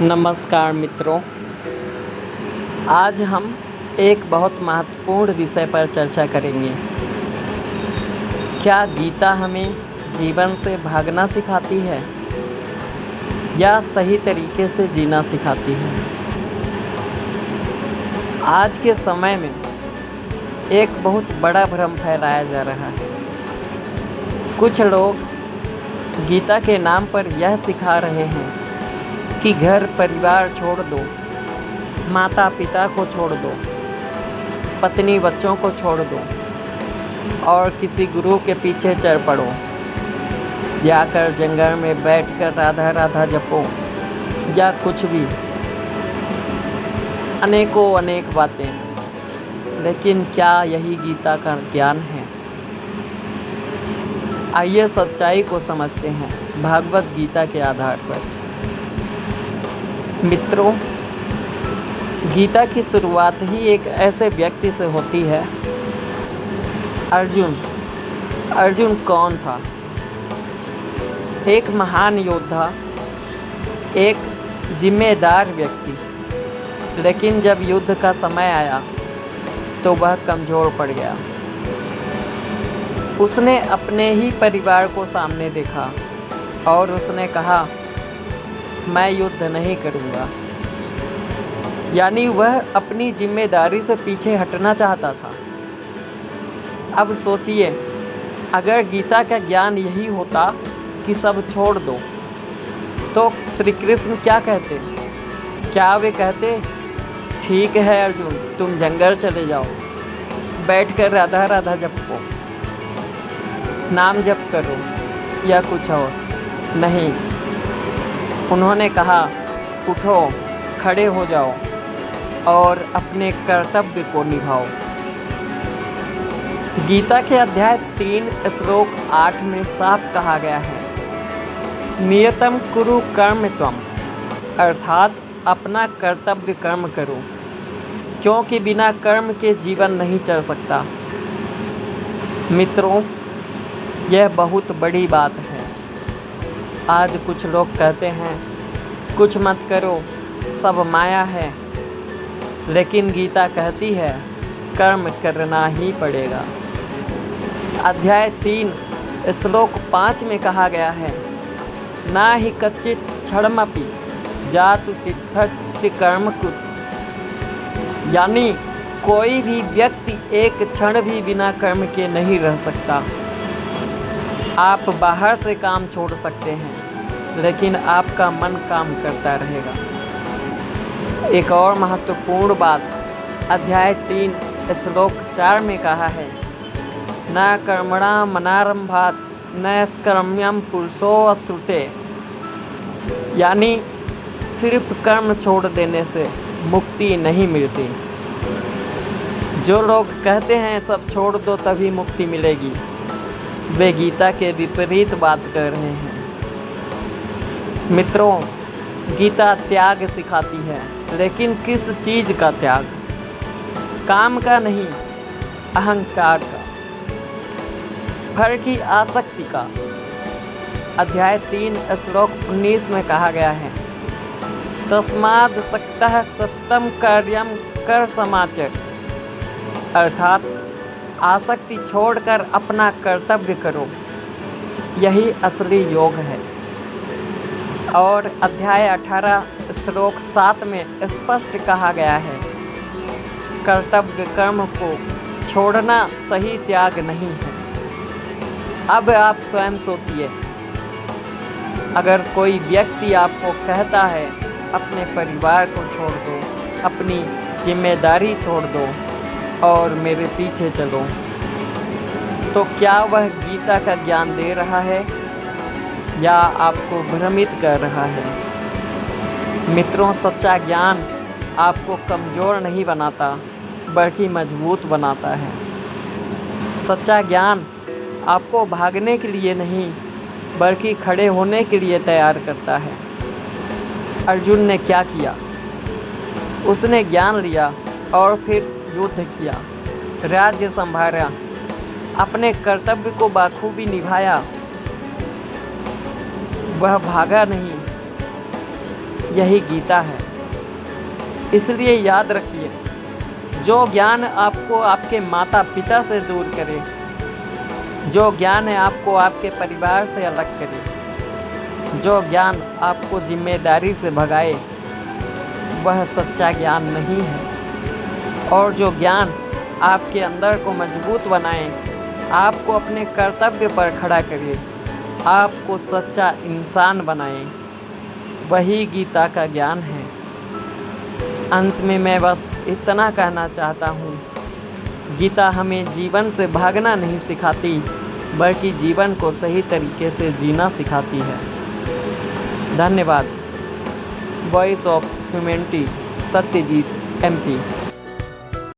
नमस्कार मित्रों, आज हम एक बहुत महत्वपूर्ण विषय पर चर्चा करेंगे। क्या गीता हमें जीवन से भागना सिखाती है या सही तरीके से जीना सिखाती है? आज के समय में एक बहुत बड़ा भ्रम फैलाया जा रहा है। कुछ लोग गीता के नाम पर यह सिखा रहे हैं कि घर परिवार छोड़ दो, माता पिता को छोड़ दो, पत्नी बच्चों को छोड़ दो और किसी गुरु के पीछे चढ़ पड़ो, जाकर जंगल में बैठकर राधा राधा जपो या कुछ भी, अनेक बातें। लेकिन क्या यही गीता का ज्ञान है? आइए सच्चाई को समझते हैं भागवत गीता के आधार पर। मित्रों, गीता की शुरुआत ही एक ऐसे व्यक्ति से होती है। अर्जुन कौन था? एक महान योद्धा, एक जिम्मेदार व्यक्ति। लेकिन जब युद्ध का समय आया तो वह कमज़ोर पड़ गया। उसने अपने ही परिवार को सामने देखा और उसने कहा, मैं युद्ध नहीं करूँगा। यानी वह अपनी जिम्मेदारी से पीछे हटना चाहता था। अब सोचिए, अगर गीता का ज्ञान यही होता कि सब छोड़ दो, तो श्री कृष्ण क्या कहते? क्या वे कहते, ठीक है अर्जुन, तुम जंगल चले जाओ, बैठकर राधा राधा जपो, नाम जप करो या कुछ और? नहीं, उन्होंने कहा, उठो, खड़े हो जाओ और अपने कर्तव्य को निभाओ। गीता के अध्याय 3 श्लोक 8 में साफ कहा गया है, नियतम कुरु कर्म त्वम, अर्थात अपना कर्तव्य कर्म करो, क्योंकि बिना कर्म के जीवन नहीं चल सकता। मित्रों, यह बहुत बड़ी बात है। आज कुछ लोग कहते हैं, कुछ मत करो, सब माया है। लेकिन गीता कहती है, कर्म करना ही पड़ेगा। अध्याय 3 श्लोक 5 में कहा गया है, ना ही कच्चित क्षणमपि जातु तिष्ठति कर्म कृत। यानी कोई भी व्यक्ति एक क्षण भी बिना कर्म के नहीं रह सकता। आप बाहर से काम छोड़ सकते हैं, लेकिन आपका मन काम करता रहेगा। एक और महत्वपूर्ण बात अध्याय 3 श्लोक 4 में कहा है, न कर्मणा मनारंभात नैष्कर्म्यम पुरुषो अश्नुते। यानी सिर्फ कर्म छोड़ देने से मुक्ति नहीं मिलती। जो लोग कहते हैं सब छोड़ दो तभी मुक्ति मिलेगी, वे गीता के विपरीत बात कर रहे हैं। मित्रों, गीता त्याग सिखाती है, लेकिन किस चीज़ का त्याग? काम का नहीं, अहंकार का, फल की आसक्ति का। अध्याय 3 श्लोक 19 में कहा गया है, तस्माद् सक्तः सततं कार्यं कर समाचर, अर्थात आसक्ति छोड़कर अपना कर्तव्य करो, यही असली योग है। और अध्याय 18 श्लोक 7 में स्पष्ट कहा गया है, कर्तव्य कर्म को छोड़ना सही त्याग नहीं है। अब आप स्वयं सोचिए, अगर कोई व्यक्ति आपको कहता है अपने परिवार को छोड़ दो, अपनी जिम्मेदारी छोड़ दो और मेरे पीछे चलो, तो क्या वह गीता का ज्ञान दे रहा है या आपको भ्रमित कर रहा है? मित्रों, सच्चा ज्ञान आपको कमज़ोर नहीं बनाता, बल्कि मजबूत बनाता है। सच्चा ज्ञान आपको भागने के लिए नहीं, बल्कि खड़े होने के लिए तैयार करता है। अर्जुन ने क्या किया? उसने ज्ञान लिया और फिर युद्ध किया, राज्य संभाला, अपने कर्तव्य को बाखूबी निभाया। वह भागा नहीं, यही गीता है। इसलिए याद रखिए, जो ज्ञान आपको आपके माता पिता से दूर करे, जो ज्ञान है आपको आपके परिवार से अलग करे, जो ज्ञान आपको जिम्मेदारी से भगाए, वह सच्चा ज्ञान नहीं है। और जो ज्ञान आपके अंदर को मजबूत बनाए, आपको अपने कर्तव्य पर खड़ा करे, आपको सच्चा इंसान बनाए, वही गीता का ज्ञान है। अंत में मैं बस इतना कहना चाहता हूँ, गीता हमें जीवन से भागना नहीं सिखाती, बल्कि जीवन को सही तरीके से जीना सिखाती है। धन्यवाद। Voice of humanity, Satyajit, MP।